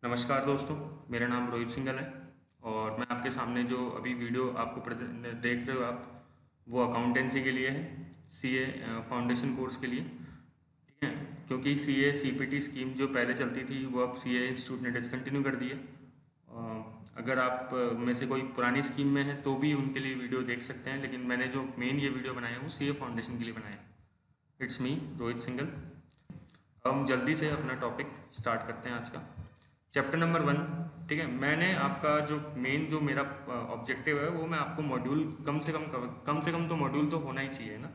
नमस्कार दोस्तों, मेरा नाम रोहित सिंघल है और मैं आपके सामने जो अभी वीडियो आपको प्रेजेंट देख रहे हो आप, वो अकाउंटेंसी के लिए है। सीए फाउंडेशन कोर्स के लिए, ठीक है। क्योंकि सीए सीपीटी स्कीम जो पहले चलती थी वो अब सीए इंस्टीट्यूट ने डिसकंटिन्यू कर दी है। अगर आप में से कोई पुरानी स्कीम में है तो भी उनके लिए वीडियो देख सकते हैं, लेकिन मैंने जो मेन ये वीडियो बनाया है वो सीए फाउंडेशन के लिए बनाया है। It's me Rohit Singhal. हम जल्दी से अपना टॉपिक स्टार्ट करते हैं आज का। चैप्टर नंबर 1, ठीक है। मैंने आपका जो मेरा ऑब्जेक्टिव है वो मैं आपको मॉड्यूल कम से कम तो मॉड्यूल तो होना ही चाहिए ना।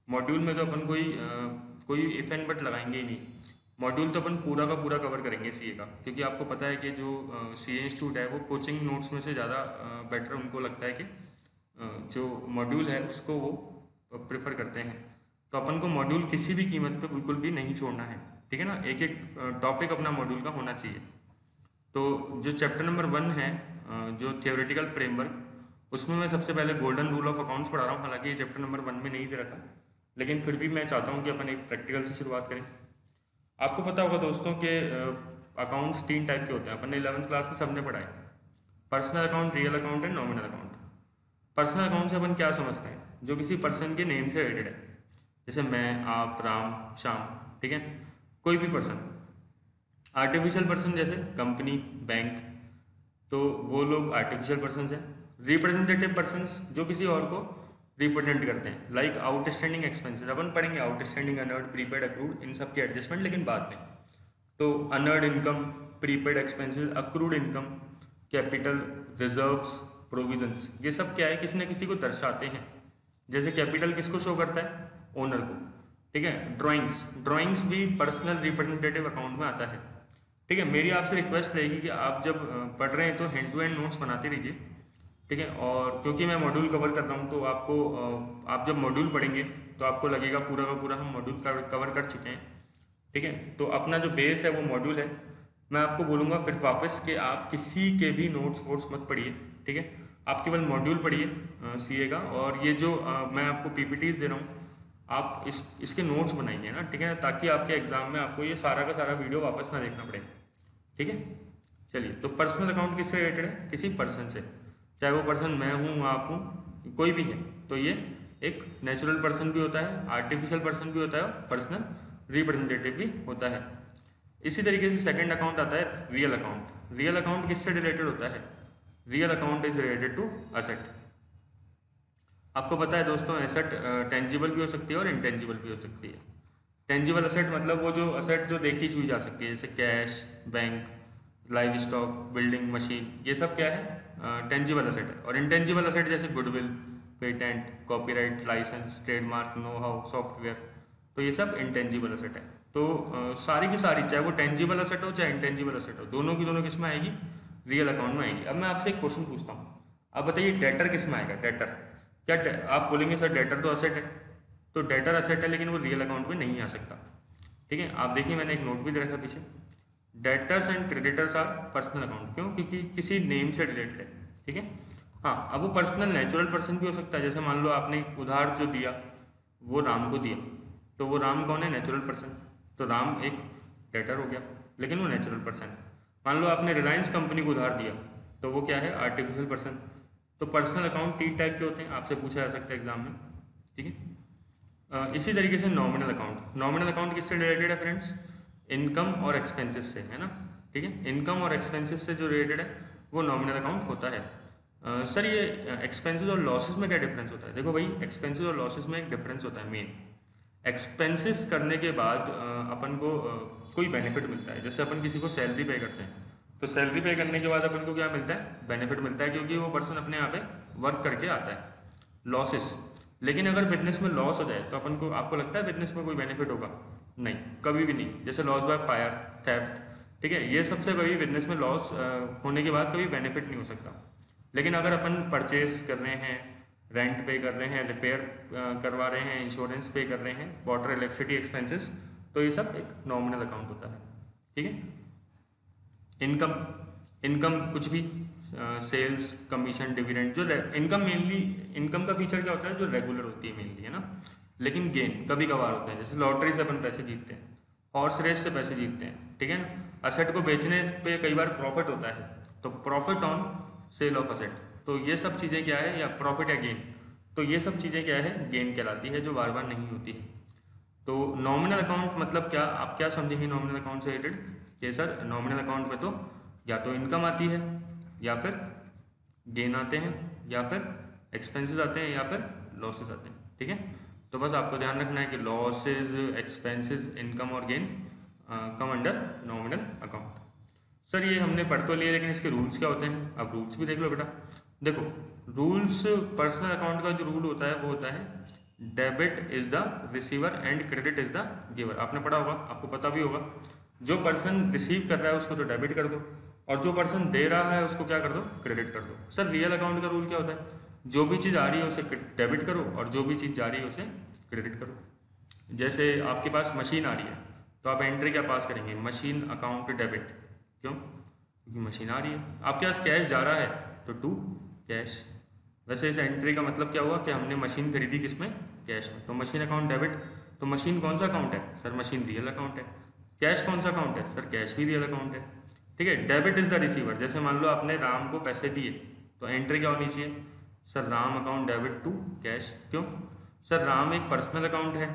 मॉड्यूल में तो अपन कोई इफ एंड बट लगाएंगे ही नहीं। मॉड्यूल तो अपन पूरा का पूरा कवर करेंगे सीए का, क्योंकि आपको पता है कि जो सीए इंस्टीट्यूट है वो कोचिंग नोट्स में से ज़्यादा बेटर उनको लगता है कि जो मॉड्यूल है उसको वो प्रेफर करते हैं। तो अपन को मॉड्यूल किसी भी कीमत पे बिल्कुल भी नहीं छोड़ना है, ठीक है ना। एक एक टॉपिक अपना मॉड्यूल का होना चाहिए। तो जो चैप्टर नंबर 1 है, जो थियोरेटिकल फ्रेमवर्क, उसमें मैं सबसे पहले गोल्डन रूल ऑफ अकाउंट्स पढ़ा रहा हूँ। हालांकि ये चैप्टर नंबर 1 में नहीं दे रखा, लेकिन फिर भी मैं चाहता हूँ कि अपन एक प्रैक्टिकल से शुरुआत करें। आपको पता होगा दोस्तों कि अकाउंट्स 3 टाइप के होते हैं। अपन ने 11th क्लास में सबने पढ़ा है। Personal account, real account and nominal account. Personal account से अपन क्या समझते हैं? जो किसी पर्सन के नेम से रिलेटेड है, जैसे मैं, आप, राम, श्याम, ठीक है। कोई भी पर्सन। आर्टिफिशियल पर्सन जैसे कंपनी, बैंक, तो वो लोग आर्टिफिशियल पर्सन हैं। रिप्रेजेंटेटिव पर्सन्स जो किसी और को रिप्रेजेंट करते हैं, लाइक आउटस्टैंडिंग एक्सपेंसेस। अपन पढ़ेंगे आउटस्टैंडिंग, अनर्ड, प्रीपेड, अक्रूड, इन सब के एडजस्टमेंट लेकिन बाद में। तो unearned income, prepaid expenses, accrued income, capital, reserves, provisions, ये सब क्या है, किसी न किसी को दर्शाते हैं। जैसे कैपिटल किसको शो करता है? ओनर को, ठीक है। ड्राइंग्स, ड्राइंग्स भी पर्सनल रिप्रेजेंटेटिव अकाउंट में आता है, ठीक है। मेरी आपसे रिक्वेस्ट रहेगी कि आप जब पढ़ रहे हैं तो हैंड टू हैंड नोट्स बनाते रहिए, ठीक है। और क्योंकि मैं मॉड्यूल कवर कर रहा हूँ तो आपको आप जब मॉड्यूल पढ़ेंगे तो आपको लगेगा पूरा का पूरा हम मॉड्यूल कवर कर चुके हैं, ठीक है। तो अपना जो बेस है वो मॉड्यूल है। मैं आपको बोलूँगा फिर वापस कि आप किसी के भी नोट्स वोट्स मत पढ़िए, ठीक है। आप केवल मॉड्यूल पढ़िए सीए का। और ये जो मैं आपको पीपीटीज दे रहा हूँ, आप इसके नोट्स बनाइए ना, ठीक है, ताकि आपके एग्जाम में आपको ये सारा का सारा वीडियो वापस ना देखना पड़े, ठीक है। चलिए, तो पर्सनल अकाउंट किससे रिलेटेड है? किसी पर्सन से, चाहे वो पर्सन मैं हूँ, आप हूँ, कोई भी है। तो ये एक नेचुरल पर्सन भी होता है, आर्टिफिशियल पर्सन भी होता है, और पर्सनल रिप्रेजेंटेटिव भी होता है। इसी तरीके से सेकंड अकाउंट आता है रियल अकाउंट। रियल अकाउंट किससे रिलेटेड होता है? Real account is related to asset. आपको पता है दोस्तों, एसेट टेंजिबल भी हो सकती है और इनटेंजिबल भी हो सकती है। टेंजिबल असेट मतलब वो जो असेट जो देखी छुई जा सकती है, जैसे cash, bank, live stock, building, machine, ये सब क्या है? टेंजिबल असेट है। और इंटेंजिबल असेट जैसे goodwill, patent, copyright, licence, trademark, know how, software, तो ये सब इंटेंजिबल असेट है। तो सारी की सारी, चाहे वो टेंजिबल असेट हो चाहे इंटेंजिबल असेट हो, दोनों की दोनों किस में आएगी? रियल अकाउंट में आएगी। अब मैं आपसे एक क्वेश्चन पूछता हूँ, आप बताइए डेटर किस में आएगा? डेटर क्या आप बोलेंगे सर डेटर तो असेट है, तो डेटर असेट है लेकिन वो रियल अकाउंट में नहीं आ सकता, ठीक है। आप देखिए मैंने एक नोट भी दे रखा पीछे, debtors and creditors are personal account. क्यों? क्योंकि किसी नेम से रिलेटेड है, ठीक है। हाँ, अब वो पर्सनल नेचुरल पर्सन भी हो सकता है। जैसे मान लो आपने उधार जो दिया वो राम को दिया, तो वो राम कौन है? Natural person. तो राम एक डेटर हो गया, लेकिन वो नेचुरल पर्सन है। मान लो आपने रिलायंस कंपनी को उधार दिया, तो वो क्या है? Artificial person. तो पर्सनल अकाउंट 3 टाइप के होते हैं, आपसे पूछा जा सकता है एग्जाम में, ठीक है। इसी तरीके से नॉमिनल अकाउंट। नॉमिनल अकाउंट किससे रिलेटेड है फ्रेंड्स? इनकम और एक्सपेंसेस से, है ना, ठीक है। इनकम और एक्सपेंसेस से जो रिलेटेड है वो नॉमिनल अकाउंट होता है। सर ये एक्सपेंसेस और लॉसेस में क्या डिफरेंस होता है? देखो भाई, एक्सपेंसेस और लॉसेस में एक डिफरेंस होता है मेन। एक्सपेंसेस करने के बाद अपन को कोई बेनिफिट मिलता है। जैसे अपन किसी को सैलरी पे करते हैं, तो सैलरी पे करने के बाद अपन को क्या मिलता है? बेनिफिट मिलता है, क्योंकि वो पर्सन अपने यहाँ पे वर्क करके आता है। लॉसेस, लेकिन अगर बिजनेस में लॉस हो जाए तो अपन को, आपको लगता है बिजनेस में कोई बेनिफिट होगा? नहीं, कभी भी नहीं। जैसे लॉस बाय फायर, थेफ्ट, ठीक है, ये सबसे कभी बिजनेस में लॉस होने के बाद कभी बेनिफिट नहीं हो सकता। लेकिन अगर अपन परचेज कर रहे हैं, रेंट पे कर रहे हैं, रिपेयर करवा रहे हैं, इंश्योरेंस पे कर रहे हैं, वाटर इलेक्ट्रिसिटी एक्सपेंसेस, तो ये सब एक नॉमिनल अकाउंट होता है, ठीक है। इनकम, इनकम कुछ भी, सेल्स, कमीशन, डिविडेंड। जो इनकम मेनली, इनकम का फीचर क्या होता है? जो रेगुलर होती है मेनली, है ना। लेकिन गेन कभी कभार होता है, जैसे लॉटरी से अपन पैसे जीतते हैं, हॉर्स रेस से पैसे जीतते हैं, ठीक है ना। असेट को बेचने पे कई बार प्रॉफिट होता है, तो profit on sale of asset, तो ये सब चीज़ें क्या है, या प्रॉफिट या गेन, तो ये सब चीज़ें क्या है, गेन कहलाती है, जो बार बार नहीं होती है। तो नॉमिनल अकाउंट मतलब क्या, आप क्या समझेंगे नॉमिनल अकाउंट से रिलेटेड, कि सर नॉमिनल अकाउंट में तो या तो इनकम आती है, या फिर गेन आते हैं, या फिर एक्सपेंसेस आते हैं, या फिर लॉसेस आते हैं। ठीक है, तो बस आपको ध्यान रखना है कि लॉसेज, एक्सपेंसेस, इनकम और gain come under nominal account. Sir ये हमने पढ़ तो लिया, लेकिन इसके रूल्स क्या होते हैं, अब रूल्स भी देख लो बेटा। देखो रूल्स, पर्सनल अकाउंट का जो रूल होता है वो होता है debit is the receiver and credit is the giver. आपने पढ़ा होगा, आपको पता भी होगा, जो पर्सन रिसीव कर रहा है उसको तो डेबिट कर दो, और जो पर्सन दे रहा है उसको क्या कर दो, क्रेडिट कर दो। सर रियल अकाउंट का रूल क्या होता है, जो भी चीज़ आ रही है उसे डेबिट करो, और जो भी चीज़ जा रही है उसे क्रेडिट करो। जैसे आपके पास मशीन आ रही है, तो आप एंट्री क्या पास करेंगे, मशीन अकाउंट डेबिट। क्यों, क्योंकि मशीन आ रही है। आपके पास कैश जा रहा है तो टू कैश। वैसे इस एंट्री का मतलब क्या हुआ कि हमने मशीन खरीदी किसमें, कैश में, तो मशीन अकाउंट डेबिट। तो मशीन कौन सा अकाउंट है, सर मशीन रियल अकाउंट है। कैश कौन सा अकाउंट है, सर कैश भी रियल अकाउंट है। ठीक है, डेबिट इज द रिसीवर। जैसे मान लो आपने राम को पैसे दिए, तो एंट्री क्या होनी चाहिए, sir Ram account debit to cash. क्यों, सर राम एक पर्सनल अकाउंट है,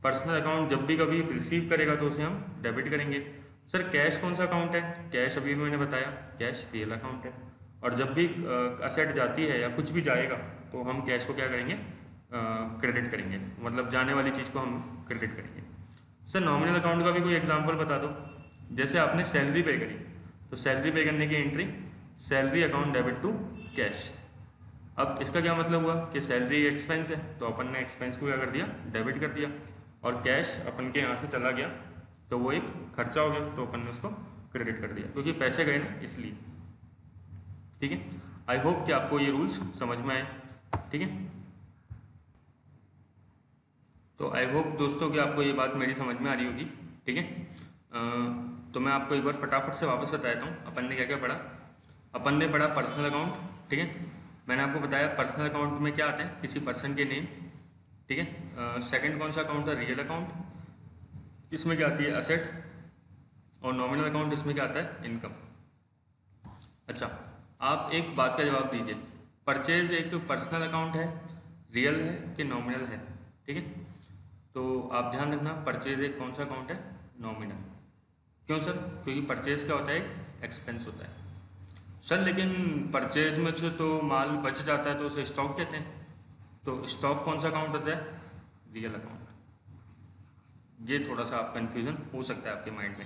पर्सनल अकाउंट जब भी कभी रिसीव करेगा तो उसे हम डेबिट करेंगे। सर कैश कौन सा अकाउंट है, कैश अभी भी मैंने बताया, कैश रियल अकाउंट है। और जब भी असेट जाती है या कुछ भी जाएगा तो हम कैश को क्या करेंगे, क्रेडिट करेंगे, मतलब जाने वाली चीज़ को हम क्रेडिट करेंगे। सर नॉमिनल अकाउंट का भी कोई एग्जांपल बता दो। जैसे आपने सैलरी पे करी, तो सैलरी पे करने की entry salary account debit to cash. अब इसका क्या मतलब हुआ कि सैलरी एक्सपेंस है, तो अपन ने एक्सपेंस को क्या कर दिया, डेबिट कर दिया, और कैश अपन के यहाँ से चला गया तो वो एक खर्चा हो गया, तो अपन ने उसको क्रेडिट कर दिया, क्योंकि पैसे गए ना इसलिए। ठीक है, आई होप कि आपको ये रूल्स समझ में आए। ठीक है, तो आई होप दोस्तों कि आपको ये बात मेरी समझ में आ रही होगी। ठीक है, तो मैं आपको एक बार फटाफट से वापस बता देता हूँ अपन ने क्या क्या पढ़ा। अपन ने पढ़ा पर्सनल अकाउंट। ठीक है, मैंने आपको बताया पर्सनल अकाउंट में क्या आते हैं, किसी पर्सन के नेम। ठीक है, सेकंड कौन सा अकाउंट था, रियल अकाउंट। इसमें क्या आती है, असेट। और नॉमिनल अकाउंट इसमें क्या आता है, इनकम। अच्छा, आप एक बात का जवाब दीजिए, परचेज एक पर्सनल अकाउंट है, रियल है कि नॉमिनल है। ठीक है, तो आप ध्यान रखना, परचेज एक कौन सा अकाउंट है, नॉमिनल। क्यों सर, क्योंकि परचेज क्या होता है, एक एक्सपेंस होता है। सर लेकिन परचेज में से तो माल बच जाता है तो उसे स्टॉक कहते हैं, तो स्टॉक कौन सा अकाउंट होता है, रियल अकाउंट। ये थोड़ा सा आप कन्फ्यूज़न हो सकता है आपके माइंड में,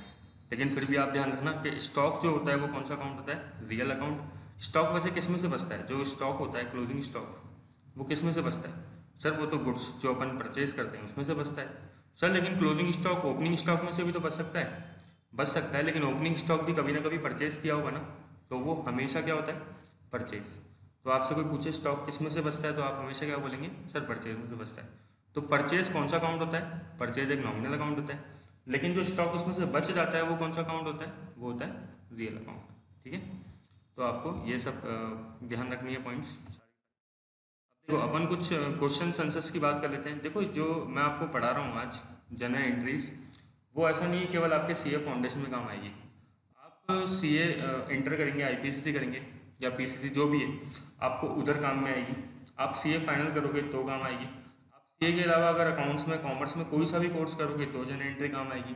लेकिन फिर भी आप ध्यान रखना कि स्टॉक जो होता है वो कौन सा अकाउंट होता है, रियल अकाउंट। स्टॉक वैसे किस में से बचता है, जो स्टॉक होता है क्लोजिंग स्टॉक, वो किस में से बचता है, सर वो तो गुड्स जो अपन परचेज करते हैं उसमें से बचता है। सर लेकिन क्लोजिंग स्टॉक ओपनिंग स्टॉक में से भी तो बच सकता है, बच सकता है, लेकिन ओपनिंग स्टॉक भी कभी ना कभी परचेज किया होगा ना, तो वो हमेशा क्या होता है, परचेज। तो आपसे कोई पूछे स्टॉक किस में से बचता है, तो आप हमेशा क्या बोलेंगे, सर परचेज में से बचता है। तो परचेज कौन सा अकाउंट होता है, परचेज एक नॉमिनल अकाउंट होता है, लेकिन जो स्टॉक उसमें से बच जाता है वो कौन सा अकाउंट होता है, वो होता है रियल अकाउंट। ठीक है, तो आपको ये सब ध्यान रखनी है पॉइंट्स। देखो अपन कुछ क्वेश्चन आंसर्स की बात कर लेते हैं। देखो जो मैं आपको पढ़ा रहा हूँ आज, जनरल एंट्रीज, वो ऐसा नहीं है केवल आपके सीए फाउंडेशन में काम आएगी। आप सीए इंटर करेंगे, आईपीसीसी करेंगे या पीसीसी जो भी है, आपको उधर काम में आएगी। आप सीए फाइनल करोगे तो काम आएगी। आप सीए के अलावा अगर अकाउंट्स में, कॉमर्स में कोई सा भी कोर्स करोगे तो जनरल एंट्री काम आएगी।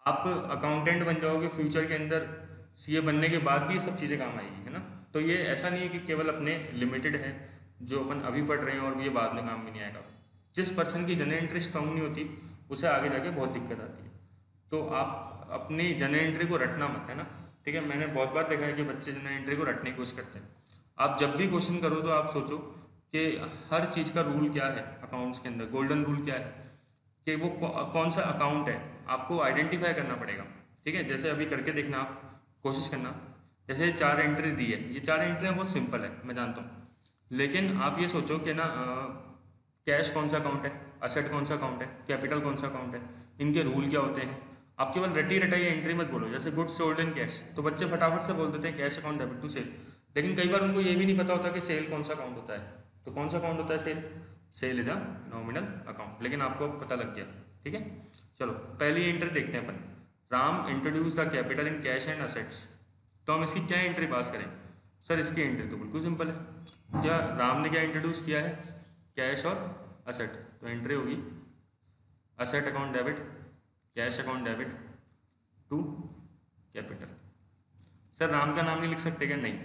आप अकाउंटेंट बन जाओगे फ्यूचर के अंदर, सीए बनने के बाद भी ये सब चीज़ें काम आएगी, है ना। तो ये ऐसा नहीं है कि केवल अपने लिमिटेड है जो अपन अभी पढ़ रहे हैं और ये बाद में काम में नहीं आएगा। जिस पर्सन की जनरल एंट्री स्ट्रांग नहीं होती उसे आगे जाके बहुत दिक्कत आती है। तो आप अपनी जनरल एंट्री को रटना मत, है ना। ठीक है, मैंने बहुत बार देखा है कि बच्चे जनरल एंट्री को रटने की कोशिश करते हैं। आप जब भी क्वेश्चन करो तो आप सोचो कि हर चीज़ का रूल क्या है अकाउंट्स के अंदर, गोल्डन रूल क्या है, कि वो कौन सा अकाउंट है, आपको आइडेंटिफाई करना पड़ेगा। ठीक है, जैसे अभी करके देखना, आप कोशिश करना। जैसे 4 एंट्री दी है, ये 4 एंट्रियाँ बहुत सिंपल है, मैं जानता हूँ, लेकिन आप ये सोचो कि ना कैश कौन सा अकाउंट है, असेट कौन सा अकाउंट है, कैपिटल कौन सा अकाउंट है, इनके रूल क्या होते हैं। आप केवल रटी रटाई एंट्री मत बोलो। जैसे गुड्स सोल्ड इन कैश, तो बच्चे फटाफट से बोल देते हैं cash account debit to sale, लेकिन कई बार उनको ये भी नहीं पता होता कि सेल कौन सा अकाउंट होता है। तो कौन सा अकाउंट होता है sale, sale is a nominal account, लेकिन आपको पता लग गया। ठीक है, चलो पहली एंट्री देखते हैं अपन। Ram introduced the capital in cash and assets, तो हम इसकी क्या एंट्री पास करें? सर इसकी एंट्री तो बिल्कुल सिंपल है, क्या राम ने क्या इंट्रोड्यूस किया है? कैश और असेट, तो एंट्री होगी asset account debit, cash account debit to capital. Sir Ram का नाम नहीं लिख सकते क्या? नहीं,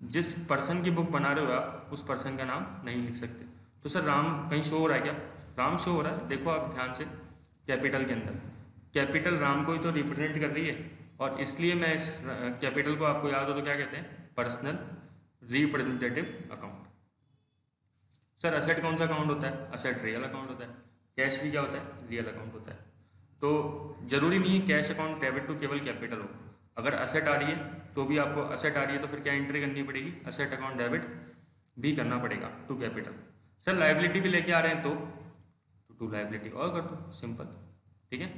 जिस पर्सन की बुक बना रहे हो आप उस पर्सन का नाम नहीं लिख सकते। तो सर राम कहीं शो हो रहा है क्या? राम शो हो रहा है, देखो आप ध्यान से, कैपिटल के अंदर कैपिटल राम को ही तो रिप्रेजेंट कर रही है, और इसलिए मैं इस कैपिटल को, आपको याद हो तो क्या कहते हैं? Personal representative account. Sir asset कौन सा अकाउंट होता है? असेट रियल अकाउंट होता है। कैश भी क्या होता है? रियल अकाउंट होता है। तो जरूरी नहीं है कैश अकाउंट डेबिट टू केवल कैपिटल हो, अगर असेट आ रही है तो भी आपको, असेट आ रही है तो फिर क्या एंट्री करनी पड़ेगी? असेट अकाउंट डेबिट भी करना पड़ेगा टू कैपिटल। सर लाइबिलिटी भी लेके आ रहे हैं तो टू लाइबिलिटी और कर दो, सिंपल। ठीक है,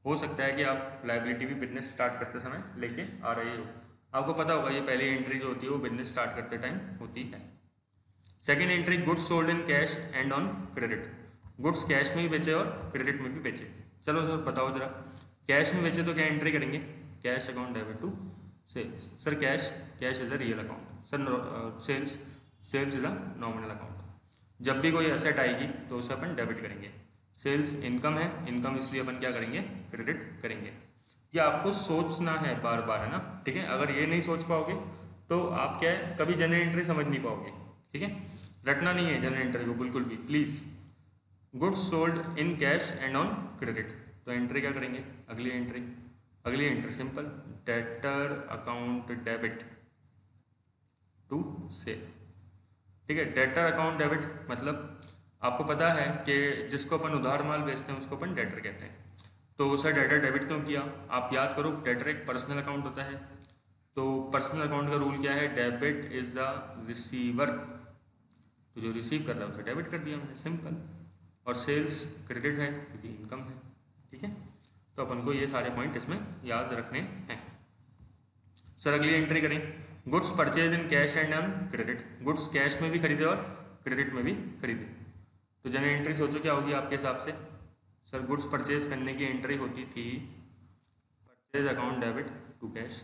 हो सकता है कि आप लाइबिलिटी भी बिजनेस स्टार्ट करते समय लेके आ रहे हो, आपको पता होगा ये पहली एंट्री जो होती है वो बिजनेस स्टार्ट करते टाइम होती है। Second entry, goods sold in cash and on credit, goods cash में भी बेचे और क्रेडिट में भी बेचे। चलो सर बताओ जरा, कैश में बेचे तो क्या एंट्री करेंगे? Cash account debit to sales. Sir cash is a real account, sir sales is a nominal account. जब भी कोई एसेट आएगी तो उसे अपन डेबिट करेंगे। सेल्स इनकम है, इनकम इसलिए अपन क्या करेंगे? क्रेडिट करेंगे। ये आपको सोचना है बार बार, है ना? ठीक है, अगर ये नहीं सोच पाओगे तो आप क्या है, कभी जनरल एंट्री समझ नहीं पाओगे। ठीक है, रटना नहीं है जनरल एंट्री को बिल्कुल भी, please. Goods sold in cash and on credit, तो एंट्री क्या करेंगे? अगली entry simple, debtor account debit to sale. ठीक है, डेटर अकाउंट डेबिट मतलब आपको पता है कि जिसको अपन उधार माल बेचते हैं उसको अपन डेटर कहते हैं। तो सर डेटर डेबिट क्यों किया? आप याद करो, डेटर एक पर्सनल अकाउंट होता है, तो पर्सनल अकाउंट का रूल क्या है? डेबिट इज द रिसीवर, तो जो रिसीव कर रहा है उसे डेबिट कर दिया मैंने, सिंपल। और सेल्स क्रेडिट है क्योंकि इनकम है। ठीक है, तो अपन को ये सारे पॉइंट इसमें याद रखने हैं। सर अगली एंट्री करें, goods purchase in cash and on credit, goods cash में भी खरीदे और क्रेडिट में भी खरीदे। तो जनरल एंट्री सोचो क्या होगी आपके हिसाब से? सर गुड्स परचेज करने की एंट्री होती थी purchase account debit to cash.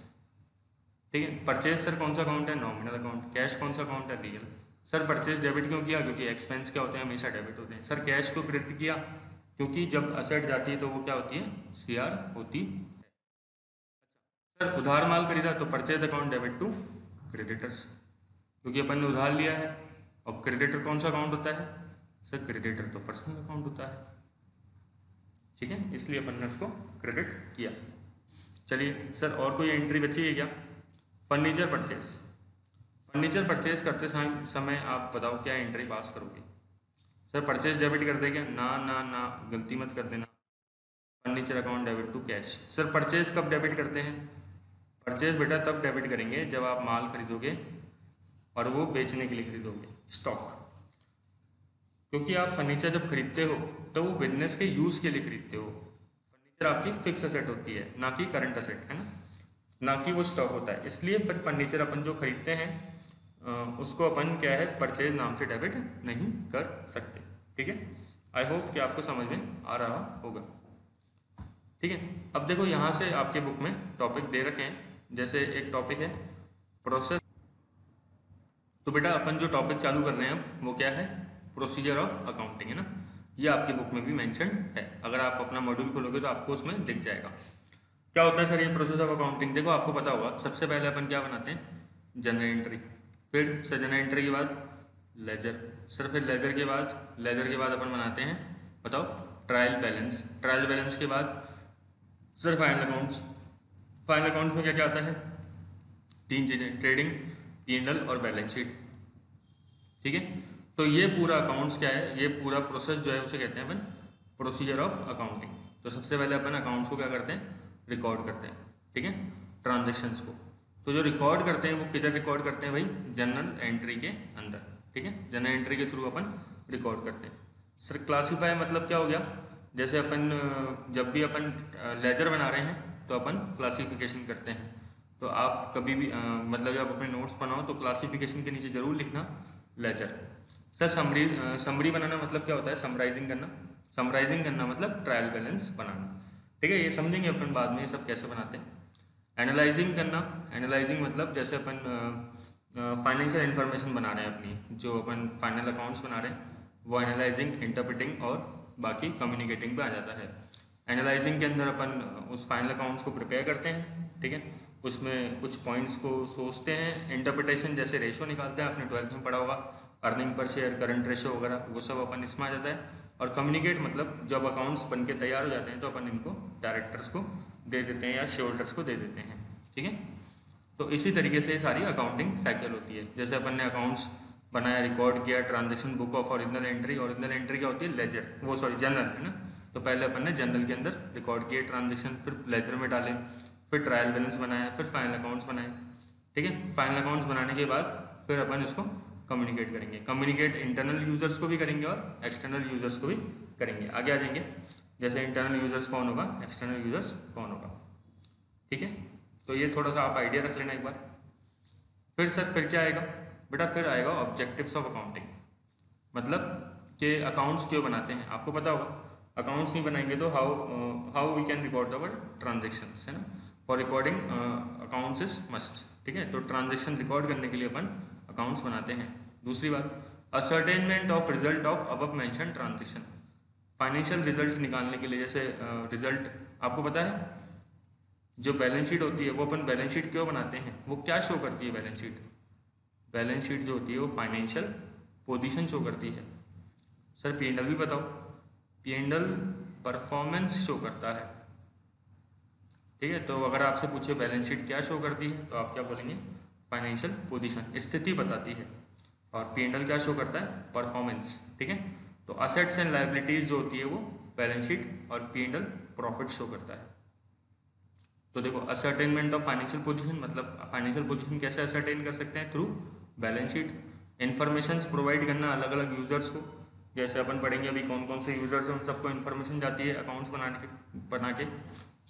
ठीक है, परचेज सर कौन सा अकाउंट है? Nominal account. कैश कौन सा अकाउंट है? रियल। सर परचेज डेबिट क्यों किया? क्योंकि एक्सपेंस क्या होते हैं? हमेशा डेबिट होते हैं। सर कैश को क्रेडिट किया क्योंकि जब असेट जाती है तो वो क्या होती है? सीआर होती है। सर उधार माल खरीदा तो purchase account debit to creditors, क्योंकि अपन ने उधार लिया है। और क्रेडिटर कौन सा अकाउंट होता है? सर क्रेडिटर तो पर्सनल अकाउंट होता है। ठीक है, इसलिए अपन ने उसको क्रेडिट किया। चलिए सर और कोई एंट्री बची है क्या? फर्नीचर परचेज, फर्नीचर परचेज करते समय आप बताओ क्या एंट्री पास करोगे? सर परचेज डेबिट कर देंगे? ना ना ना, गलती मत कर देना। Furniture account debit to cash. Sir purchase कब डेबिट करते हैं? परचेज बेटा तब डेबिट करेंगे जब आप माल खरीदोगे और वो बेचने के लिए खरीदोगे, स्टॉक। क्योंकि आप फर्नीचर जब खरीदते हो तो वो बिजनेस के यूज़ के लिए खरीदते हो। फर्नीचर आपकी फिक्स असेट होती है, ना कि करंट असेट, है ना, ना कि वो स्टॉक होता है। इसलिए फिर फर्नीचर अपन जो खरीदते हैं उसको अपन क्या है, परचेज नाम से डेबिट नहीं कर सकते। ठीक है, आई होप कि आपको समझ में आ रहा होगा। ठीक है, अब देखो यहाँ से आपके बुक में टॉपिक दे रखे हैं, जैसे एक टॉपिक है प्रोसेस। तो बेटा अपन जो टॉपिक चालू कर रहे हैं वो क्या है? प्रोसीजर ऑफ अकाउंटिंग, है ना। ये आपके बुक में भी मेंशन है, अगर आप अपना मॉड्यूल खोलोगे तो आपको उसमें दिख जाएगा। क्या होता है सर ये प्रोसेस ऑफ अकाउंटिंग? देखो आपको पता होगा, सबसे पहले अपन क्या बनाते हैं? General entry. फिर सर जनरल एंट्री के बाद लेजर। सर फिर लेजर के बाद अपन बनाते हैं, बताओ, ट्रायल बैलेंस। ट्रायल बैलेंस के बाद sir final accounts. Final accounts में क्या क्या आता है? 3 चीज़ें, ट्रेडिंग, P&L और बैलेंस शीट। ठीक है, तो ये पूरा अकाउंट्स क्या है, ये पूरा प्रोसेस जो है उसे कहते हैं अपन प्रोसीजर ऑफ अकाउंटिंग। तो सबसे पहले अपन अकाउंट्स को क्या करते हैं? रिकॉर्ड करते हैं। ठीक है, ट्रांजेक्शन्स को। तो जो रिकॉर्ड करते हैं वो किधर रिकॉर्ड करते हैं भाई? जनरल एंट्री के अंदर। ठीक है, जनरल एंट्री के थ्रू अपन रिकॉर्ड करते हैं। सर क्लासीफाई मतलब क्या हो गया? जैसे अपन जब भी अपन लेजर बना रहे हैं तो अपन क्लासिफिकेशन करते हैं। तो आप कभी भी मतलब जब अपने नोट्स बनाओ तो क्लासिफिकेशन के नीचे जरूर लिखना लेजर। सर समरी बनाना मतलब क्या होता है? समराइजिंग करना। समराइजिंग करना मतलब ट्रायल बैलेंस बनाना। ठीक है, ये समझेंगे अपन बाद में ये सब कैसे बनाते हैं। एनालाइजिंग करना, एनालाइजिंग मतलब जैसे अपन फाइनेंशियल इन्फॉर्मेशन बना रहे हैं अपनी, जो अपन फाइनल अकाउंट्स बना रहे हैं, वो एनालाइजिंग, इंटरप्रेटिंग और बाकी कम्युनिकेटिंग पे आ जाता है। एनालाइजिंग के अंदर अपन उस फाइनल अकाउंट्स को प्रिपेयर करते हैं, ठीक है, उसमें कुछ पॉइंट्स को सोचते हैं। इंटरप्रिटेशन जैसे रेशो निकालते हैं, आपने 12th में पढ़ा होगा, earning per share, current ratio वगैरह, वो सब अपन इसमें आ जाता है। और कम्युनिकेट मतलब जब अकाउंट्स बन के तैयार हो जाते हैं तो अपन इनको डायरेक्टर्स को दे देते हैं या शेयर होल्डर्स को दे देते हैं, ठीक है। तो इसी तरीके से सारी अकाउंटिंग साइकिल होती है। जैसे अपन ने अकाउंट्स बनाया, रिकॉर्ड किया, transaction book of original entry, original entry क्या होती है, लेजर, वो सॉरी जनरल है ना। तो पहले अपन ने जनरल के अंदर रिकॉर्ड किए ट्रांजेक्शन, फिर लेजर में डाले, फिर ट्रायल बैलेंस बनाया, फिर फाइनल अकाउंट्स बनाए, ठीक है। फाइनल अकाउंट्स बनाने के बाद फिर अपन इसको कम्युनिकेट करेंगे। कम्युनिकेट इंटरनल यूजर्स को भी करेंगे और एक्सटर्नल यूजर्स को भी करेंगे। आगे आ जाएंगे, जैसे इंटरनल यूजर्स कौन होगा, एक्सटर्नल यूजर्स कौन होगा, ठीक है। तो ये थोड़ा सा आप आइडिया रख लेना एक बार। फिर सर फिर क्या आएगा बेटा, फिर आएगा ऑब्जेक्टिव्स ऑफ अकाउंटिंग, मतलब कि अकाउंट्स क्यों बनाते हैं। आपको पता होगा अकाउंट्स नहीं बनाएंगे तो how we can record our transactions, है ना। For recording accounts is must, ठीक है। तो ट्रांजेक्शन रिकॉर्ड करने के लिए अपन अकाउंट्स बनाते हैं। दूसरी बात, ascertainment of result of above mention transaction, financial result निकालने के लिए। जैसे रिजल्ट आपको पता है, जो बैलेंस शीट होती है वो अपन बैलेंस शीट क्यों बनाते हैं, वो क्या शो करती है बैलेंस शीट। बैलेंस शीट जो होती है वो फाइनेंशियल पोजीशन शो करती है। सर पी&एल भी बताओ, पी&एल परफॉर्मेंस शो करता है, ठीक है। तो अगर आपसे पूछे बैलेंस शीट क्या शो करती है तो आप क्या बोलेंगे, फाइनेंशियल पोजीशन, स्थिति बताती है। और पी&एल क्या शो करता है, परफॉर्मेंस, ठीक है। तो असेट्स एंड लायबिलिटीज जो होती है वो बैलेंस शीट, और पी&एल प्रॉफिट शो करता है। तो देखो, असर्टेनमेंट ऑफ फाइनेंशियल पोजीशन मतलब फाइनेंशियल पोजीशन कैसे असर्टेन कर सकते हैं, through balance sheet. Informations provide करना अलग अलग यूजर्स को, जैसे अपन पढ़ेंगे अभी कौन कौन से यूजर्स हैं, उन सबको इन्फॉर्मेशन जाती है अकाउंट्स बना के।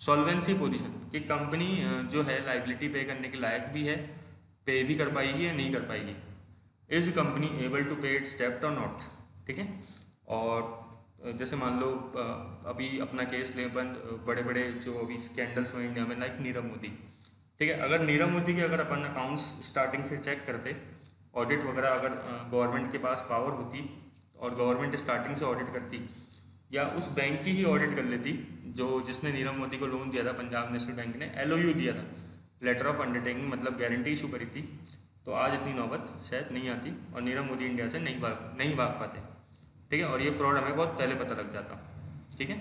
सॉल्वेंसी पोजीशन कि कंपनी जो है लाइबिलिटी पे करने के लायक भी है, पे भी कर पाएगी या नहीं कर पाएगी। इज कंपनी एबल टू पे इट्स डेब्ट और नॉट, ठीक है। और जैसे मान लो अभी अपना केस ले अपन, बड़े बड़े जो अभी स्कैंडल्स हुए इंडिया में, लाइक नीरव मोदी, ठीक है। अगर नीरव मोदी के अगर अपन अकाउंट्स स्टार्टिंग से चेक करते, ऑडिट वगैरह अगर गवर्नमेंट के पास पावर होती और गवर्नमेंट स्टार्टिंग से ऑडिट करती, या उस बैंक की ही ऑडिट कर लेती जो जिसने नीरव मोदी को लोन दिया था, पंजाब नेशनल बैंक ने LOU दिया था, लेटर ऑफ अंडरटेकिंग मतलब गारंटी इशू करी थी, तो आज इतनी नौबत शायद नहीं आती और नीरव मोदी इंडिया से नहीं भाग पाते, ठीक है। और ये फ्रॉड हमें बहुत पहले पता लग जाता, ठीक है।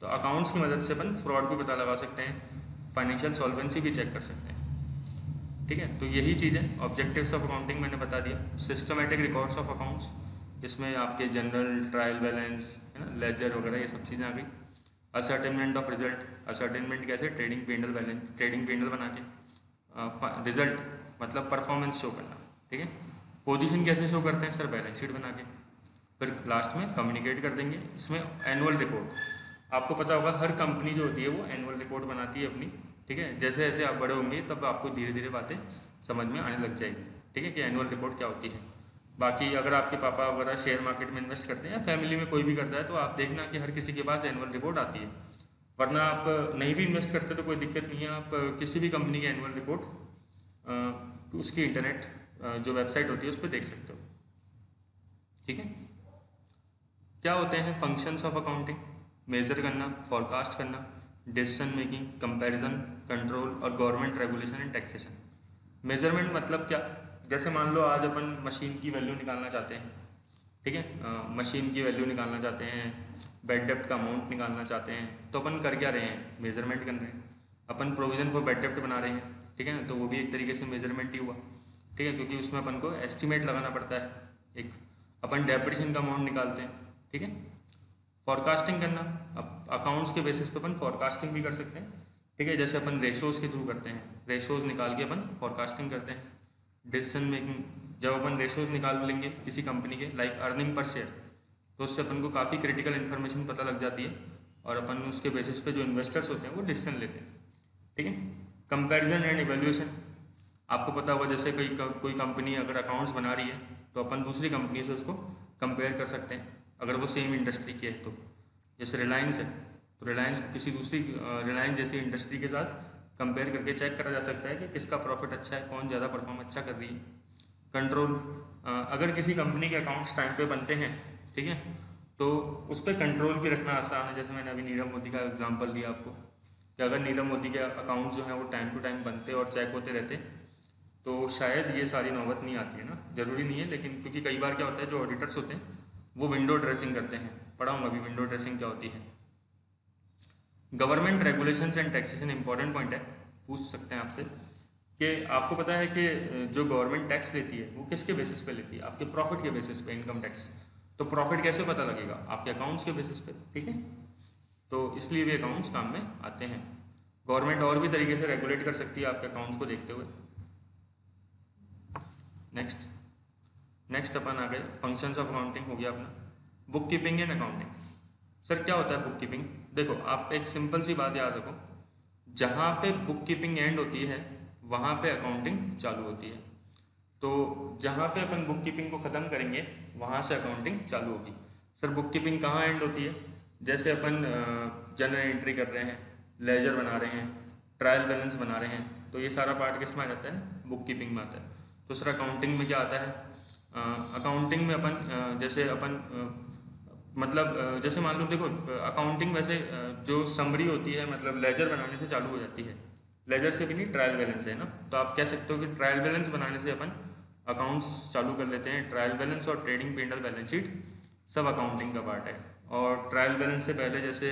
तो अकाउंट्स की मदद से अपन फ्रॉड भी पता लगा सकते हैं, फाइनेंशियल सॉल्वेंसी भी चेक कर सकते हैं, ठीक है। तो यही चीज़ है ऑब्जेक्टिव्स ऑफ अकाउंटिंग, मैंने बता दिया। सिस्टमेटिक रिकॉर्ड्स ऑफ अकाउंट्स, इसमें आपके जनरल, ट्रायल बैलेंस, है ना, लेजर वगैरह ये सब चीज़ें आ गई। असर्टेनमेंट ऑफ रिजल्ट, असर्टेनमेंट कैसे, trading P&L balance, trading P&L बना के। रिजल्ट मतलब परफॉर्मेंस शो करना, ठीक है। पोजीशन कैसे शो करते हैं सर, बैलेंस शीट बना के। फिर लास्ट में कम्युनिकेट कर देंगे। इसमें एनुअल रिपोर्ट, आपको पता होगा हर कंपनी जो होती है वो एनुअल रिपोर्ट बनाती है अपनी, ठीक है। जैसे जैसे आप बड़े होंगे तब आपको धीरे धीरे बातें समझ में आने लग जाएगी, ठीक है, कि एनुअल रिपोर्ट क्या होती है। बाकी अगर आपके पापा वगैरह शेयर मार्केट में इन्वेस्ट करते हैं या फैमिली में कोई भी करता है तो आप देखना कि हर किसी के पास एनुअल रिपोर्ट आती है। वरना आप नहीं भी इन्वेस्ट करते तो कोई दिक्कत नहीं है, आप किसी भी कंपनी की एनुअल रिपोर्ट उसकी इंटरनेट जो वेबसाइट होती है उस पर देख सकते हो, ठीक है। क्या होते हैं फंक्शंस ऑफ अकाउंटिंग, मेजर करना, फॉरकास्ट करना, डिसीजन मेकिंग, कंपैरिजन, कंट्रोल और government regulation and taxation. Measurement मतलब क्या, जैसे मान लो आज अपन मशीन की वैल्यू निकालना चाहते हैं, ठीक है, मशीन की वैल्यू निकालना चाहते हैं, बैड डेप्ट का अमाउंट निकालना चाहते हैं, तो अपन कर क्या रहे हैं, मेजरमेंट कर रहे हैं। अपन प्रोविजन फॉर बैड डेप्ट बना रहे हैं, ठीक है, तो वो भी एक तरीके से मेजरमेंट ही हुआ, ठीक है, क्योंकि उसमें अपन को एस्टिमेट लगाना पड़ता है। एक अपन डेप्रिसिएशन का अमाउंट निकालते हैं, ठीक है। फॉरकास्टिंग करना, अब अकाउंट्स के बेसिस पे अपन फॉरकास्टिंग भी कर सकते हैं, ठीक है, जैसे अपन रेशोज़ के थ्रू करते हैं, रेशोज़ निकाल के अपन फॉरकास्टिंग करते हैं। डिसीजन मेकिंग, जब अपन रेशोज़ निकाल लेंगे किसी कंपनी के, लाइक अर्निंग पर शेयर, तो उससे अपन को काफ़ी क्रिटिकल इन्फॉर्मेशन पता लग जाती है और अपन उसके बेसिस पे जो इन्वेस्टर्स होते हैं वो डिसीजन लेते हैं, ठीक है। कंपैरिजन एंड इवैल्यूएशन, आपको पता होगा जैसे कोई कंपनी अगर अकाउंट्स बना रही है तो अपन दूसरी कंपनी से उसको कंपेयर कर सकते हैं अगर वो सेम इंडस्ट्री की है तो। जैसे रिलायंस है, तो रिलायंस को किसी दूसरी रिलायंस जैसी इंडस्ट्री के साथ कंपेयर करके चेक करा जा सकता है कि किसका प्रॉफिट अच्छा है, कौन ज़्यादा परफॉर्म अच्छा कर रही है। कंट्रोल, अगर किसी कंपनी के अकाउंट्स टाइम पे बनते हैं, ठीक है, तो उस पर कंट्रोल भी रखना आसान है। जैसे मैंने अभी नीरव मोदी का एग्जांपल दिया आपको कि अगर नीरव मोदी के अकाउंट जो हैं वो टाइम टू टाइम बनते और चेक होते रहते तो शायद ये सारी नौबत नहीं आती है ना। ज़रूरी नहीं है, लेकिन क्योंकि कई बार क्या होता है, जो ऑडिटर्स होते हैं वो विंडो ड्रेसिंग करते हैं। पढ़ाऊँगा अभी विंडो ड्रेसिंग क्या होती है। Government regulations and taxation important point है, पूछ सकते हैं आपसे कि आपको पता है कि जो गवर्नमेंट टैक्स लेती है वो किसके बेसिस पे लेती है, आपके प्रॉफिट के बेसिस पे, इनकम टैक्स। तो प्रॉफिट कैसे पता लगेगा, आपके अकाउंट्स के बेसिस पे, ठीक है। तो इसलिए भी अकाउंट्स काम में आते हैं। गवर्नमेंट और भी तरीके से रेगुलेट कर सकती है आपके अकाउंट्स को देखते हुए। नेक्स्ट अपन आ गए फंक्शंस ऑफ अकाउंटिंग, हो गया अपना book keeping and accounting. Sir क्या होता है बुक कीपिंग? देखो आप एक सिंपल सी बात याद रखो, जहाँ पे बुक कीपिंग एंड होती है वहाँ पे अकाउंटिंग चालू होती है। तो जहाँ पे अपन बुक कीपिंग को ख़त्म करेंगे वहाँ से अकाउंटिंग चालू होगी। सर बुक कीपिंग कहाँ एंड होती है? जैसे अपन जनरल एंट्री कर रहे हैं, लेजर बना रहे हैं, ट्रायल बैलेंस बना रहे हैं, तो ये सारा पार्ट किस में आ जाता है? बुक कीपिंग में आता है। तो सर अकाउंटिंग में क्या आता है? अकाउंटिंग में अपन जैसे अपन मतलब जैसे मान लो देखो, अकाउंटिंग वैसे जो समरी होती है मतलब लेजर बनाने से चालू हो जाती है। लेजर से भी नहीं, ट्रायल बैलेंस है ना। तो आप कह सकते हो कि ट्रायल बैलेंस बनाने से अपन अकाउंट्स चालू कर लेते हैं। ट्रायल बैलेंस और ट्रेडिंग पेंडल बैलेंस शीट सब अकाउंटिंग का पार्ट है। और ट्रायल बैलेंस से पहले जैसे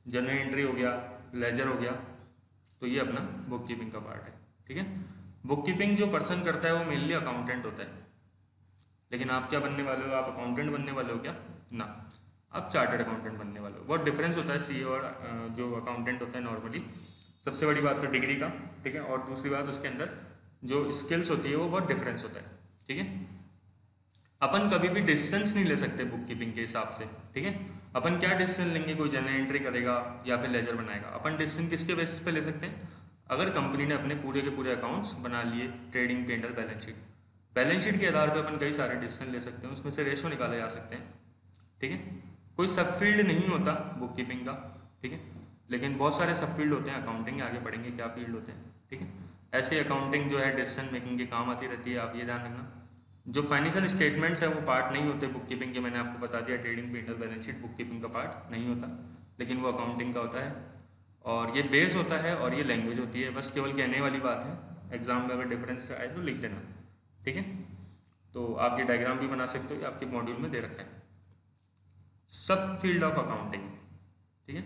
जनरल एंट्री हो गया, लेजर हो गया, तो ये अपना बुक कीपिंग का पार्ट है, ठीक है। बुक कीपिंग जो पर्सन करता है वो मेनली अकाउंटेंट होता है। लेकिन आप क्या बनने वाले हो? आप अकाउंटेंट बनने वाले हो क्या? ना, आप चार्टर्ड अकाउंटेंट बनने वाले हो। बहुत डिफरेंस होता है सीए और जो अकाउंटेंट होता है नॉर्मली। सबसे बड़ी बात तो डिग्री का, ठीक है, और दूसरी बात उसके अंदर जो स्किल्स होती है वो बहुत डिफरेंस होता है, ठीक है। अपन कभी भी डिसीजंस नहीं ले सकते बुक कीपिंग के हिसाब से, ठीक है। अपन क्या डिसीजन लेंगे? कोई जनरल एंट्री करेगा या फिर लेजर बनाएगा। अपन डिसीजन किसके बेसिस पे ले सकते हैं? अगर कंपनी ने अपने पूरे के पूरे अकाउंट्स बना लिए, trading P and L balance sheet, balance sheet के आधार पर अपन कई सारे डिसीजन ले सकते हैं, उसमें से रेशो निकाले जा सकते हैं, ठीक है। कोई सब फील्ड नहीं होता बुक कीपिंग का, ठीक है, लेकिन बहुत सारे सब फील्ड होते हैं। अकाउंटिंग आगे पढ़ेंगे क्या फील्ड होते हैं, ठीक है। ऐसे अकाउंटिंग जो है डिसीजन मेकिंग के काम आती रहती है, आप ये ध्यान रखना। जो फाइनेंशियल स्टेटमेंट्स है वो पार्ट नहीं होते बुक कीपिंग के, मैंने आपको बता दिया। Trading P and L balance sheet book keeping का पार्ट नहीं होता, लेकिन वो अकाउंटिंग का होता है। और ये बेस होता है और ये लैंग्वेज होती है, बस केवल कहने वाली बात है। एग्जाम में अगर डिफरेंस आए तो लिख देना, ठीक है। तो आप ये डायग्राम भी बना सकते हो, ये आपके मॉड्यूल में दे रखा है। सब फील्ड ऑफ अकाउंटिंग, ठीक है।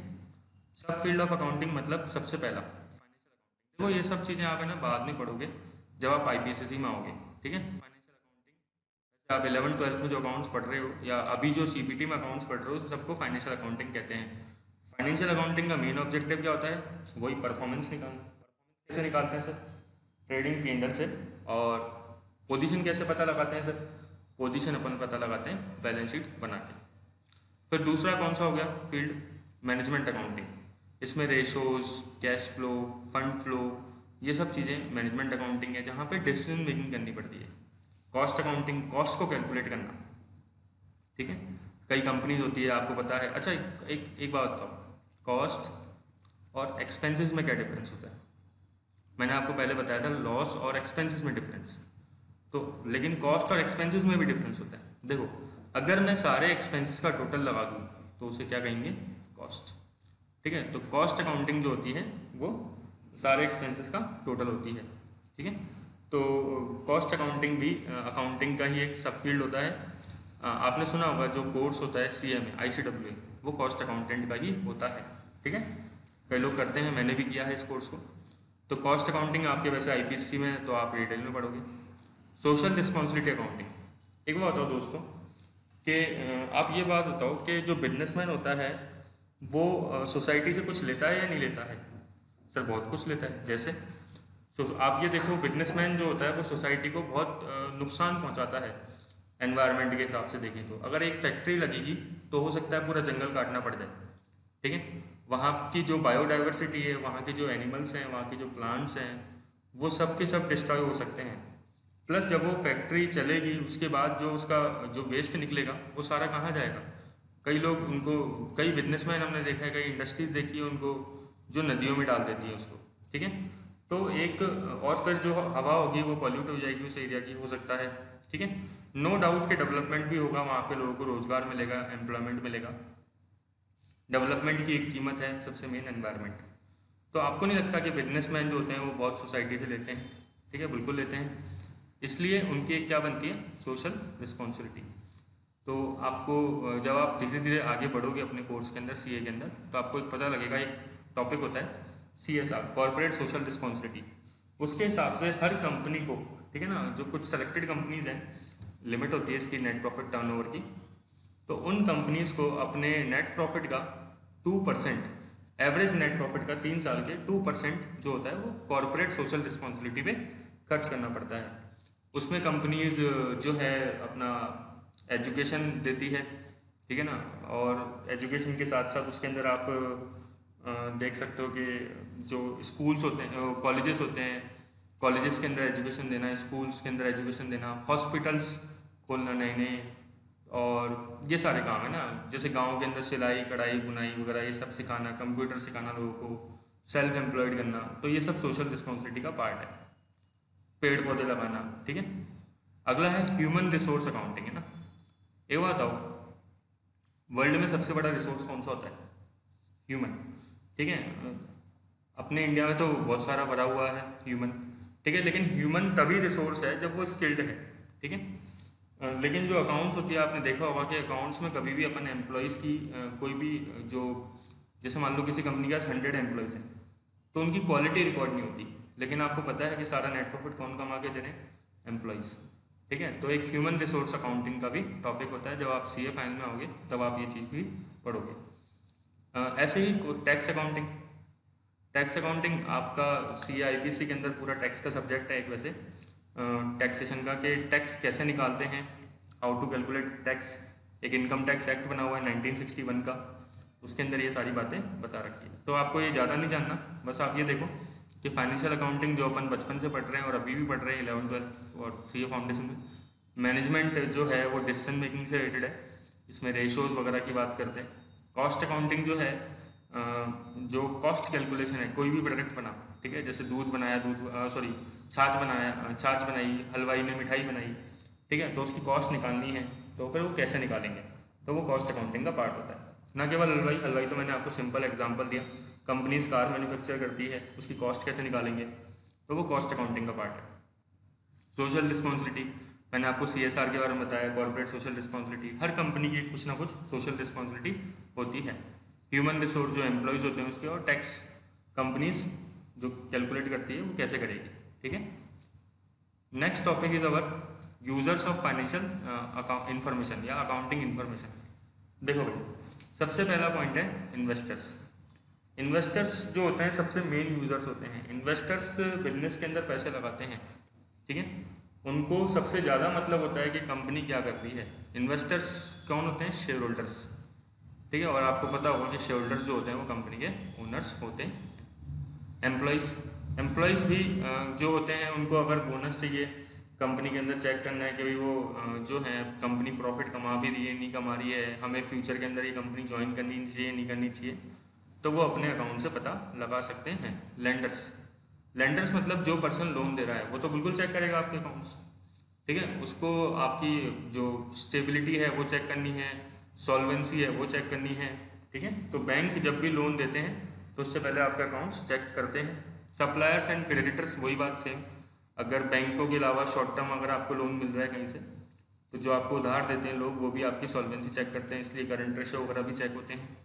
सब फील्ड ऑफ अकाउंटिंग मतलब सबसे पहला फाइनेंशियल अकाउंटिंग। देखो ये सब चीज़ें आप है ना बाद में पढ़ोगे जब आप आईपीएससी में आओगे, ठीक है। फाइनेंशियल अकाउंटिंग जैसे आप 11th-12th में जो अकाउंट्स पढ़ रहे हो या अभी जो सीपीटी में अकाउंट्स पढ़ रहे हो, सबको फाइनेंशियल अकाउंटिंग कहते हैं। फाइनेंशियल अकाउंटिंग का मेन ऑब्जेक्टिव क्या होता है? वही परफॉर्मेंस निकालना। परफॉर्मेंस कैसे निकालते हैं सर? ट्रेडिंग पेंडल से। और पोजीशन कैसे पता लगाते हैं सर? पोजीशन अपन पता लगाते हैं बैलेंस शीट बना के। फिर दूसरा कौन सा हो गया फील्ड? Management accounting. इसमें ratios, cash flow, fund flow, ये सब चीज़ें मैनेजमेंट अकाउंटिंग है, जहाँ पे डिसीजन मेकिंग करनी पड़ती है। कॉस्ट अकाउंटिंग, कॉस्ट को कैलकुलेट करना, ठीक है। कई कंपनीज होती है, आपको पता है। अच्छा एक बात बताओ, कॉस्ट और एक्सपेंसेस में क्या डिफरेंस होता है? मैंने आपको पहले बताया था लॉस और एक्सपेंसेस में डिफरेंस। तो लेकिन कॉस्ट और एक्सपेंसेस में भी डिफरेंस होता है। देखो अगर मैं सारे एक्सपेंसेस का टोटल लगा दूँ तो उसे क्या कहेंगे? कॉस्ट, ठीक है। तो कॉस्ट अकाउंटिंग जो होती है वो सारे एक्सपेंसेस का टोटल होती है, ठीक है। तो कॉस्ट अकाउंटिंग भी अकाउंटिंग का ही एक सब फील्ड होता है। आपने सुना होगा जो कोर्स होता है CMA ICWA, वो कॉस्ट अकाउंटेंट का ही होता है, ठीक है। कई लोग करते हैं, मैंने भी किया है इस कोर्स को। तो कॉस्ट अकाउंटिंग आपके वैसे IPSC में है तो आप डिटेल में पढ़ोगे। सोशल रिस्पॉन्सिबिलिटी अकाउंटिंग, एक बात बताओ दोस्तों कि आप ये बात बताओ कि जो बिजनेसमैन होता है वो सोसाइटी से कुछ लेता है या नहीं लेता है? सर बहुत कुछ लेता है। जैसे आप ये देखो, बिजनेसमैन जो होता है वो सोसाइटी को बहुत नुकसान पहुंचाता है। एनवायरनमेंट के हिसाब से देखें तो अगर एक फैक्ट्री लगेगी तो हो सकता है पूरा जंगल काटना पड़ जाए, ठीक है। वहाँ की जो बायोडाइवर्सिटी है, वहाँ के जो एनिमल्स हैं, वहाँ के जो प्लांट्स हैं, वो सब के सब डिस्ट्रॉय हो सकते हैं। प्लस जब वो फैक्ट्री चलेगी उसके बाद जो उसका जो वेस्ट निकलेगा वो सारा कहाँ जाएगा? कई लोग उनको, कई बिजनेसमैन हमने देखा है, कई इंडस्ट्रीज देखी है उनको जो नदियों में डाल देती है उसको, ठीक है। तो एक और फिर जो हवा होगी वो पॉल्यूट हो जाएगी उस एरिया की, हो सकता है, ठीक है। नो डाउट कि डेवलपमेंट भी होगा वहाँ पे, लोगों को रोजगार मिलेगा, एम्प्लॉयमेंट मिलेगा। डेवलपमेंट की एक कीमत है सबसे मेन एनवायरनमेंट। तो आपको नहीं लगता कि बिजनेसमैन जो होते हैं वो बहुत सोसाइटी से लेते हैं, ठीक है, बिल्कुल लेते हैं। इसलिए उनकी एक क्या बनती है, सोशल रिस्पॉन्सिबिलिटी। तो आपको जब आप धीरे धीरे आगे बढ़ोगे अपने कोर्स के अंदर, सीए के अंदर, तो आपको एक पता लगेगा, एक टॉपिक होता है सीएसआर, कॉर्पोरेट सोशल रिस्पॉन्सिबिलिटी। उसके हिसाब से हर कंपनी को, ठीक है ना, जो कुछ सेलेक्टेड कंपनीज हैं, लिमिट होती है इसकी नेट प्रॉफिट टर्नओवर की, तो उन कंपनीज को अपने नेट प्रॉफिट का 2%, एवरेज नेट प्रॉफिट का 3 साल के 2% जो होता है वो कॉर्पोरेट सोशल रिस्पॉन्सिबिलिटी पे खर्च करना पड़ता है। उसमें कंपनीज जो है अपना एजुकेशन देती है, ठीक है ना, और एजुकेशन के साथ साथ उसके अंदर आप देख सकते हो कि जो स्कूल्स होते हैं, कॉलेजेस होते हैं, कॉलेजेस के अंदर एजुकेशन देना, स्कूल्स के अंदर एजुकेशन देना, हॉस्पिटल्स खोलना नए नए, और ये सारे काम है ना, जैसे गांव के अंदर सिलाई कढ़ाई बुनाई वगैरह ये सब सिखाना, कंप्यूटर सिखाना लोगों को, सेल्फ एम्प्लॉयड करना, तो ये सब सोशल रिस्पॉन्सिबिलिटी का पार्ट है। पेड़ पौधे लगाना, ठीक है। अगला है ह्यूमन रिसोर्स अकाउंटिंग, है ना। ये बताओ, वर्ल्ड में सबसे बड़ा रिसोर्स कौन सा होता है? ह्यूमन, ठीक है। अपने इंडिया में तो बहुत सारा भरा हुआ है ह्यूमन, ठीक है, लेकिन ह्यूमन तभी रिसोर्स है जब वो स्किल्ड है, ठीक है। लेकिन जो अकाउंट्स होती है, आपने देखा होगा कि अकाउंट्स में कभी भी अपन एम्प्लॉयज़ की कोई भी जो, जैसे मान लो किसी कंपनी के पास 100 एम्प्लॉयज़ हैं, तो उनकी क्वालिटी रिकॉर्ड नहीं होती, लेकिन आपको पता है कि सारा नेट प्रॉफिट कौन कमा के दे रहे हैं? एम्प्लॉयज़, ठीक है। तो एक ह्यूमन रिसोर्स अकाउंटिंग का भी टॉपिक होता है, जब आप सीए फाइनल में आओगे तब आप ये चीज़ भी पढ़ोगे। ऐसे ही टैक्स अकाउंटिंग, टैक्स अकाउंटिंग आपका CIPC के अंदर पूरा टैक्स का सब्जेक्ट है एक, वैसे टैक्सेशन का, कि टैक्स कैसे निकालते हैं, हाउ टू कैलकुलेट टैक्स। एक इनकम टैक्स एक्ट बना हुआ है 1961 का, उसके अंदर ये सारी बातें बता रखी है। तो आपको ये ज़्यादा नहीं जानना, बस आप ये देखो कि फाइनेंशियल अकाउंटिंग जो अपन बचपन से पढ़ रहे हैं और अभी भी पढ़ रहे हैं 11th 12th और सीए फाउंडेशन में, मैनेजमेंट जो है वो डिसीजन मेकिंग से रिलेटेड है, इसमें रेशोज वगैरह की बात करते हैं। कॉस्ट अकाउंटिंग जो है जो कॉस्ट कैलकुलेशन है, कोई भी प्रोडक्ट बना, ठीक है, जैसे दूध बनाया, सॉरी छाछ बनाया, छाछ बनाई, हलवाई ने मिठाई बनाई, ठीक है, तो उसकी कॉस्ट निकालनी है, तो फिर वो कैसे निकालेंगे, तो वो कॉस्ट अकाउंटिंग का पार्ट होता है। ना केवल हलवाई, हलवाई तो मैंने आपको सिंपल एग्जांपल दिया, कंपनीज कार मैन्युफैक्चर करती है, उसकी कॉस्ट कैसे निकालेंगे, तो वो कॉस्ट अकाउंटिंग का पार्ट है। सोशल रिस्पॉन्सिबिलिटी, मैंने आपको CSR के बारे में बताया, कॉर्पोरेट सोशल रिस्पॉन्सिबिलिटी, हर कंपनी की कुछ ना कुछ सोशल रिस्पॉन्सिबिलिटी होती है। ह्यूमन रिसोर्स जो एम्प्लॉयज़ होते हैं उसके, और टैक्स कंपनीज जो कैलकुलेट करती है वो कैसे करेगी, ठीक है। Next topic is our users of financial information या अकाउंटिंग इंफॉर्मेशन। देखो भाई, सबसे पहला पॉइंट है इन्वेस्टर्स। इन्वेस्टर्स जो होते हैं सबसे मेन यूजर्स होते हैं। इन्वेस्टर्स बिजनेस के अंदर पैसे लगाते हैं, ठीक है, उनको सबसे ज़्यादा मतलब होता है कि कंपनी क्या कर रही है। इन्वेस्टर्स कौन होते हैं? शेयर होल्डर्स, ठीक है, और आपको पता होगा कि शेयर होल्डर्स जो होते हैं वो कंपनी के ओनर्स होते हैं। एम्प्लॉयज़ भी जो होते हैं उनको अगर बोनस चाहिए, कंपनी के अंदर चेक करना है कि भाई वो जो है कंपनी प्रॉफिट कमा भी रही है नहीं कमा रही है, हमें फ्यूचर के अंदर ये कंपनी ज्वाइन करनी चाहिए नहीं करनी चाहिए, तो वो अपने अकाउंट से पता लगा सकते हैं। लेंडर्स मतलब जो पर्सन लोन दे रहा है वो तो बिल्कुल चेक करेगा आपके अकाउंट्स, ठीक है, उसको आपकी जो स्टेबिलिटी है वो चेक करनी है, सॉल्वेंसी है वो चेक करनी है, ठीक है। तो बैंक जब भी लोन देते हैं तो उससे पहले आपके अकाउंट्स चेक करते हैं। सप्लायर्स एंड क्रेडिटर्स वही बात सेम, अगर बैंकों के अलावा शॉर्ट टर्म अगर आपको लोन मिल रहा है कहीं से, तो जो आपको उधार देते हैं लोग वो भी आपकी सॉल्वेंसी चेक करते हैं, इसलिए करंट रेशो वगैरह भी चेक होते हैं।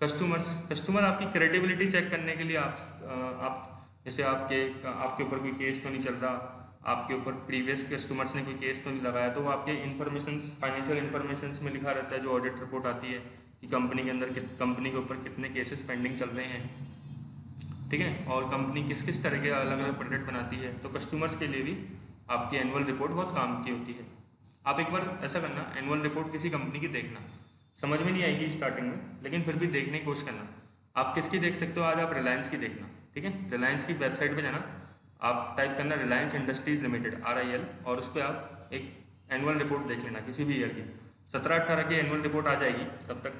कस्टमर आपकी क्रेडिबिलिटी चेक करने के लिए आप जैसे आपके ऊपर कोई केस तो नहीं चल रहा, आपके ऊपर प्रीवियस कस्टमर्स ने कोई केस तो नहीं लगाया, तो वो आपके इन्फॉर्मेशन, फाइनेंशियल इन्फॉर्मेशन में लिखा रहता है जो ऑडिट रिपोर्ट आती है कि कंपनी के अंदर कंपनी के ऊपर कितने केसेस पेंडिंग चल रहे हैं, ठीक है, और कंपनी किस किस तरह के अलग अलग प्रोडक्ट बनाती है। तो कस्टमर्स के लिए भी आपकी एनुअल रिपोर्ट बहुत काम की होती है। आप एक बार ऐसा करना, एनुअल रिपोर्ट किसी कंपनी की देखना, समझ में नहीं आएगी स्टार्टिंग में, लेकिन फिर भी देखने की कोशिश करना। आप किसकी देख सकते हो? आज आप रिलायंस की देखना, ठीक है, रिलायंस की वेबसाइट पे जाना, आप टाइप करना रिलायंस इंडस्ट्रीज लिमिटेड RIL, और उस पर आप एक एनुअल रिपोर्ट देख लेना किसी भी ईयर की। 17-18 की एनुअल रिपोर्ट आ जाएगी तब तक,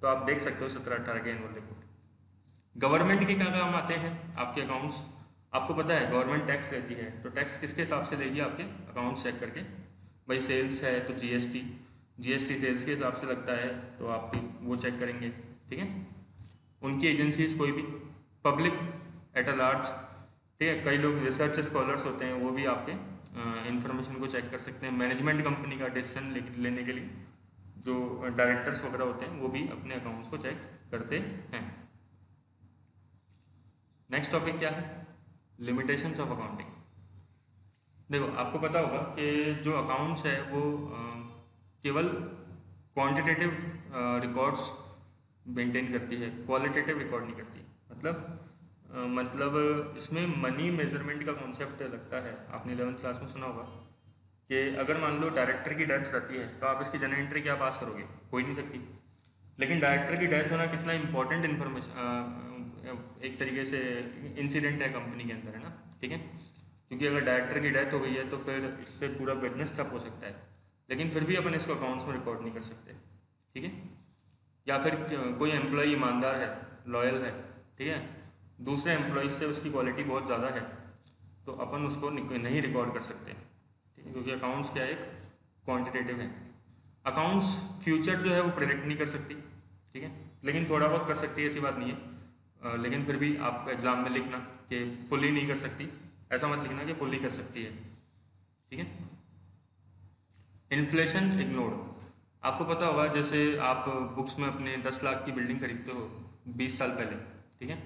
तो आप देख सकते हो 17-18 की एनुअल रिपोर्ट। गवर्नमेंट के क्या काम आते हैं आपके अकाउंट्स, आपको पता है गवर्नमेंट टैक्स लेती है, तो टैक्स किसके हिसाब से लेगी, आपके अकाउंट्स चेक करके। भाई सेल्स है तो जीएसटी, जीएसटी सेल्स के हिसाब से लगता है तो आपकी वो चेक करेंगे, ठीक है। उनकी एजेंसीज कोई भी, पब्लिक एट अ लार्ज, ठीक है, कई लोग रिसर्च स्कॉलर्स होते हैं वो भी आपके इंफॉर्मेशन को चेक कर सकते हैं। मैनेजमेंट कंपनी का डिसीजन लेने के लिए जो डायरेक्टर्स वगैरह होते हैं वो भी अपने अकाउंट्स को चेक करते हैं। नेक्स्ट टॉपिक क्या है, लिमिटेशंस ऑफ अकाउंटिंग। देखो आपको पता होगा कि जो अकाउंट्स है वो केवल क्वांटिटेटिव रिकॉर्ड्स मेंटेन करती है, क्वालिटेटिव रिकॉर्ड नहीं करती। मतलब इसमें मनी मेजरमेंट का कॉन्सेप्ट लगता है, आपने 11th क्लास में सुना होगा कि अगर मान लो डायरेक्टर की डेथ रहती है तो आप इसकी जर्नल एंट्री क्या पास करोगे, हो ही नहीं सकती। लेकिन डायरेक्टर की डेथ होना कितना इंपॉर्टेंट इन्फॉर्मेशन, एक तरीके से इंसिडेंट है कंपनी के अंदर, है ना, ठीक है। क्योंकि अगर डायरेक्टर की डेथ हो गई है तो फिर इससे पूरा बिजनेस ठप हो सकता है, लेकिन फिर भी अपन इसको अकाउंट्स में रिकॉर्ड नहीं कर सकते, ठीक है। या फिर कोई एम्प्लॉय ईमानदार है, लॉयल है, ठीक है, दूसरे एम्प्लॉयज से उसकी क्वालिटी बहुत ज़्यादा है, तो अपन उसको नहीं रिकॉर्ड कर सकते, ठीक है, क्योंकि अकाउंट्स क्या एक क्वांटिटेटिव है। अकाउंट्स फ्यूचर जो है वो प्रेडिक्ट नहीं कर सकती, ठीक है, लेकिन थोड़ा बहुत कर सकती है, ऐसी बात नहीं है। लेकिन फिर भी आप एग्जाम में लिखना कि फुली नहीं कर सकती, ऐसा मत लिखना कि फुली कर सकती है, ठीक है। इन्फ्लेशन इग्नोर्ड, आपको पता होगा जैसे आप बुक्स में अपने 10 लाख की बिल्डिंग खरीदते हो 20 साल पहले, ठीक है,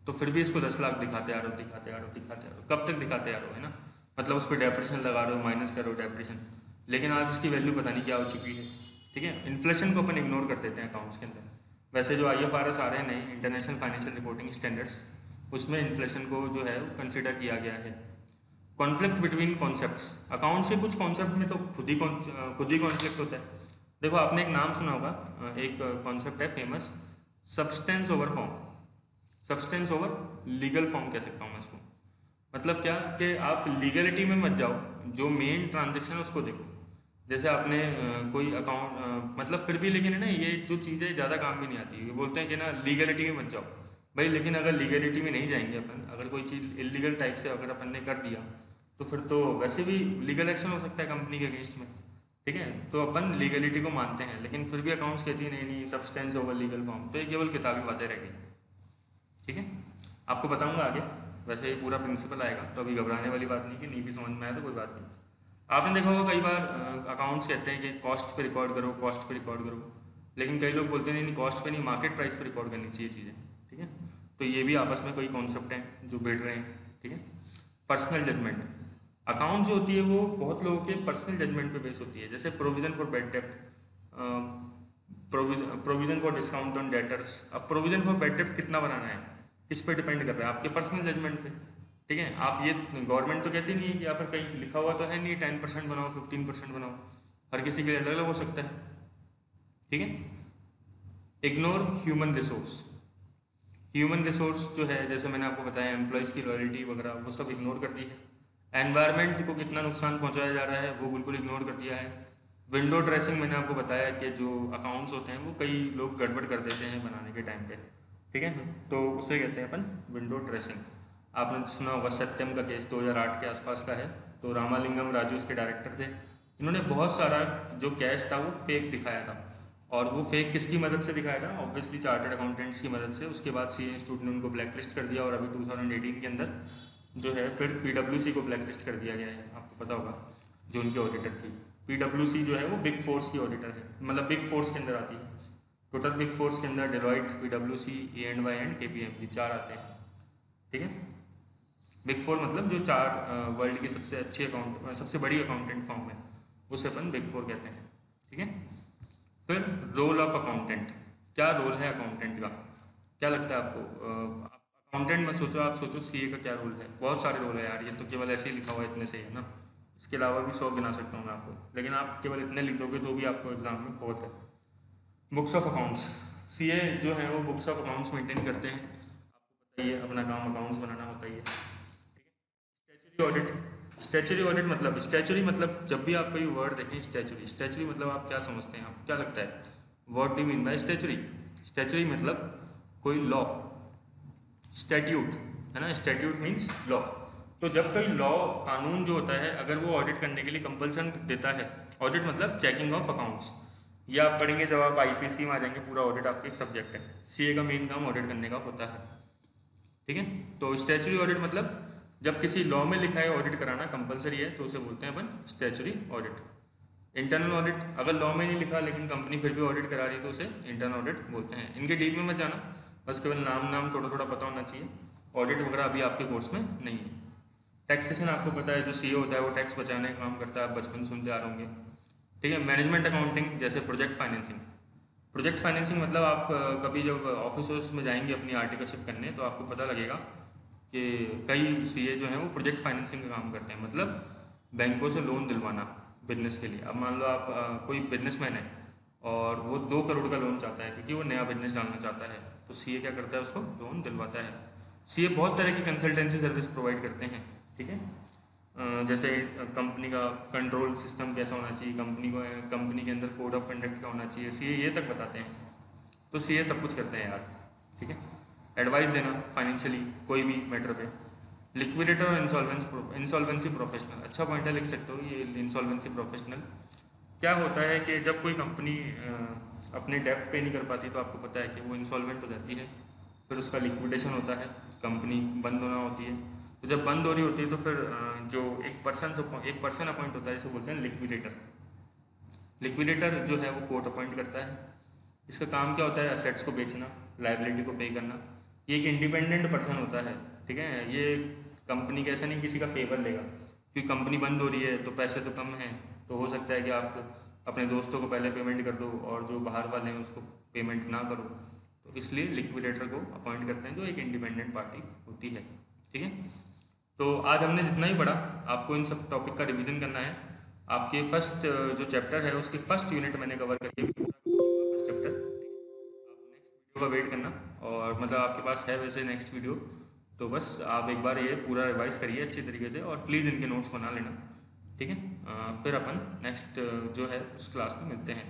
तो फिर भी इसको 10 लाख दिखाते आ रहे हो, दिखाते आ रहे हो, दिखाते आ रहे हो, कब तक दिखाते आ रहे हो, है ना, मतलब उस पर डेप्रेशन लगा रहे हो, माइनस करो डेप्रेशन, लेकिन आज उसकी वैल्यू पता नहीं क्या हो चुकी है, ठीक है। इन्फ्लेशन को अपन इग्नोर कर देते हैं अकाउंट्स के अंदर। वैसे जो IFRS आ रहे हैं नए इंटरनेशनल फाइनेंशियल रिपोर्टिंग स्टैंडर्ड्स, उसमें इन्फ्लेशन को जो है कंसिडर किया गया है। कॉन्फ्लिक्ट बिटवीन कॉन्सेप्ट्स, अकाउंट से कुछ कॉन्सेप्ट में तो खुद ही कॉन्फ्लिक्ट होता है। देखो आपने एक नाम सुना होगा, एक कॉन्सेप्ट है famous, substance over form, substance over legal form कह सकता हूँ मैं इसको। मतलब क्या कि आप लीगलिटी में मत जाओ, जो मेन ट्रांजेक्शन है उसको देखो। जैसे आपने कोई अकाउंट मतलब फिर भी, लेकिन है ना ये जो चीज़ें ज़्यादा काम भी नहीं आती, ये बोलते हैं कि ना लीगलिटी में मत जाओ भाई, लेकिन अगर लीगलिटी में नहीं जाएंगे अपन, अगर कोई चीज़ इलीगल टाइप से अगर अपन ने कर दिया तो फिर तो वैसे भी लीगल एक्शन हो सकता है कंपनी के अगेंस्ट में, ठीक है। तो अपन लीगलिटी को मानते हैं, लेकिन फिर भी अकाउंट्स कहती है नहीं नहीं सब्सटेंस ओवर लीगल फॉर्म, तो ये केवल किताबी बातें रह गई, ठीक है। आपको बताऊंगा आगे, वैसे ये पूरा प्रिंसिपल आएगा, तो अभी घबराने वाली बात नहीं कि नहीं भी समझ में आया तो कोई बात नहीं। आपने देखा होगा कई बार अकाउंट्स कहते हैं कि कॉस्ट पे रिकॉर्ड करो, कॉस्ट पे रिकॉर्ड करो, लेकिन कई लोग बोलते हैं नहीं कॉस्ट पे नहीं, मार्केट प्राइस पे रिकॉर्ड करनी चाहिए चीज़ें, ठीक है। तो ये भी आपस में कोई कॉन्सेप्ट हैं जो भिड़ रहे हैं, ठीक है। पर्सनल जजमेंट, अकाउंट जो होती है वो बहुत लोगों के पर्सनल जजमेंट पे बेस होती है। जैसे प्रोविजन फॉर बैड डेप्ट, provision for discount on debtors, अब प्रोविजन फॉर बैड डेप्ट कितना बनाना है किस पे डिपेंड कर रहा है, आपके पर्सनल जजमेंट पे, ठीक है। आप ये गवर्नमेंट तो कहती नहीं है कि या फिर कहीं लिखा हुआ तो है नहीं 10% बनाओ 15% बनाओ, हर किसी के लिए अलग अलग हो सकता है, ठीक है। Ignore human resource, human resource जो है जैसे मैंने आपको बताया एम्प्लॉयज़ की लॉयल्टी वगैरह वो सब इग्नोर कर दी है। एनवायरनमेंट को कितना नुकसान पहुंचाया जा रहा है वो बिल्कुल इग्नोर कर दिया है। विंडो ड्रेसिंग मैंने आपको बताया कि जो अकाउंट्स होते हैं वो कई लोग गड़बड़ कर देते हैं बनाने के टाइम पे, ठीक है, तो उसे कहते हैं अपन विंडो ड्रेसिंग। आपने सुना होगा सत्यम का केस 2008 के आसपास का है, तो रामालिंगम राजू उसके डायरेक्टर थे। इन्होंने बहुत सारा जो कैश था वो फेक दिखाया था, और वो फेक किसकी मदद से दिखाया था, ऑब्वियसली चार्टर्ड अकाउंटेंट्स की मदद से। उसके बाद CA इंस्टीट्यूट ने उनको ब्लैकलिस्ट कर दिया, और अभी 2018 के अंदर जो है फिर PwC को ब्लैकलिस्ट कर दिया गया है, आपको पता होगा, जो उनकी ऑडिटर थी। PwC जो है वो बिग फोर्स की ऑडिटर है, मतलब बिग फोर्स के अंदर आती है। टोटल बिग फोर्स के अंदर Deloitte, PwC, EY and KPMG 4 आते हैं, ठीक है। बिग फोर मतलब जो 4 वर्ल्ड की सबसे अच्छी सबसे बड़ी अकाउंटेंट फॉर्म है, उसे अपन बिग फोर कहते हैं, ठीक है। फिर रोल ऑफ अकाउंटेंट, क्या रोल है अकाउंटेंट का, क्या लगता है आपको? आप अकाउंटेंट मत सोचो, आप सोचो CA का क्या रोल है। बहुत सारे रोल है यार, ये तो केवल ऐसे ही लिखा हुआ है, इतने से है ना, इसके अलावा भी 100 गिना सकता हूँ मैं आपको, लेकिन आप केवल इतने लिख दोगे तो भी आपको एग्जाम में बहुत है। बुक्स ऑफ अकाउंट्स, CA जो है वो बुक्स ऑफ अकाउंट्स मेंटेन करते हैं, आपको पता ही है, अपना काम अकाउंट्स बनाना होता ही है, ठीक है। स्टैट्यूटरी ऑडिट, स्टैचुरी ऑडिट मतलब, स्टैचुरी मतलब जब भी आप कोई वर्ड देखें स्टैचुरी, स्टैचुरी मतलब आप क्या समझते हैं, आपको क्या लगता है, what do mean by statutory? Statutory मतलब कोई लॉ, स्टैट्यूट, है ना, स्टैट्यूट मीन्स लॉ। तो जब कोई लॉ, कानून जो होता है, अगर वो ऑडिट करने के लिए कंपल्सन देता है, ऑडिट मतलब चेकिंग ऑफ अकाउंट्स, ये आप पढ़ेंगे जब आप आईपीसी में आ जाएंगे, पूरा ऑडिट आपका एक सब्जेक्ट है, सीए का मेन काम ऑडिट करने का होता है, ठीक है। तो स्टैचुरी ऑडिट मतलब जब किसी लॉ में लिखा है ऑडिट कराना कंपलसरी है, तो उसे बोलते हैं अपन स्टैचुरी ऑडिट। इंटरनल ऑडिट अगर लॉ में नहीं लिखा लेकिन कंपनी फिर भी ऑडिट करा रही है तो उसे इंटरनल ऑडिट बोलते हैं। इनके डीप में मत जाना, बस केवल नाम थोड़ा थोड़ा पता होना चाहिए, ऑडिट वगैरह अभी आपके कोर्स में नहीं है। टैक्सेशन आपको पता है, जो सीए होता है वो टैक्स बचाने का काम करता है, आप बचपन सुनते आ रहे होंगे, ठीक है। मैनेजमेंट अकाउंटिंग जैसे प्रोजेक्ट फाइनेंसिंग, प्रोजेक्ट फाइनेंसिंग मतलब आप कभी जब ऑफिस में जाएंगे अपनी आर्टिकलशिप करने तो आपको पता लगेगा कि कई सीए जो हैं वो प्रोजेक्ट फाइनेंसिंग का काम करते हैं, मतलब बैंकों से लोन दिलवाना बिजनेस के लिए। अब मान लो आप कोई बिजनेसमैन है और वो 2 करोड़ का लोन चाहता है क्योंकि वो नया बिजनेस डालना चाहता है, तो सीए क्या करता है, उसको लोन दिलवाता है। सीए बहुत तरह की कंसल्टेंसी सर्विस प्रोवाइड करते हैं, ठीक है। जैसे कंपनी का कंट्रोल सिस्टम कैसा होना चाहिए, कंपनी के अंदर कोड ऑफ कंडक्ट क्या होना चाहिए, सीए ये तक बताते हैं। तो सीए सब कुछ करते हैं यार, ठीक है। एडवाइस देना फाइनेंशियली कोई भी मैटर पे। लिक्विडेटर और इंसॉल्वेंसी प्रोफेशनल, अच्छा पॉइंट है, लिख सकते हो ये इंसॉल्वेंसी प्रोफेशनल। क्या होता है कि जब कोई कंपनी अपने डेप्ट पे नहीं कर पाती तो आपको पता है कि वो इंसॉल्वेंट हो जाती है, फिर उसका लिक्विडेशन होता है, कंपनी बंद होना होती है। तो जब बंद हो रही होती है तो फिर जो एक पर्सन अपॉइंट होता है जिसे बोलते हैं लिक्विडेटर। लिक्विडेटर जो है वो कोर्ट अपॉइंट करता है। इसका काम क्या होता है, असेट्स को बेचना, लाइबिलिटी को पे करना। ये एक इंडिपेंडेंट पर्सन होता है, ठीक है। ये कंपनी का ऐसा नहीं किसी का फेवर लेगा, क्योंकि कंपनी बंद हो रही है तो पैसे तो कम हैं, तो हो सकता है कि आप अपने दोस्तों को पहले पेमेंट कर दो और जो बाहर वाले हैं उसको पेमेंट ना करो, तो इसलिए लिक्विडेटर को अपॉइंट करते हैं जो एक इंडिपेंडेंट पार्टी होती है, ठीक है। तो आज हमने जितना ही पढ़ा, आपको इन सब टॉपिक का रिवीजन करना है। आपके फर्स्ट जो चैप्टर है उसकी फर्स्ट यूनिट मैंने कवर करके फर्स्ट चैप्टर, आप नेक्स्ट वीडियो का वेट करना, और मतलब आपके पास है वैसे नेक्स्ट वीडियो, तो बस आप एक बार ये पूरा रिवाइज करिए अच्छी तरीके से और प्लीज़ इनके नोट्स बना लेना, ठीक है। फिर अपन नेक्स्ट जो है उस क्लास में मिलते हैं।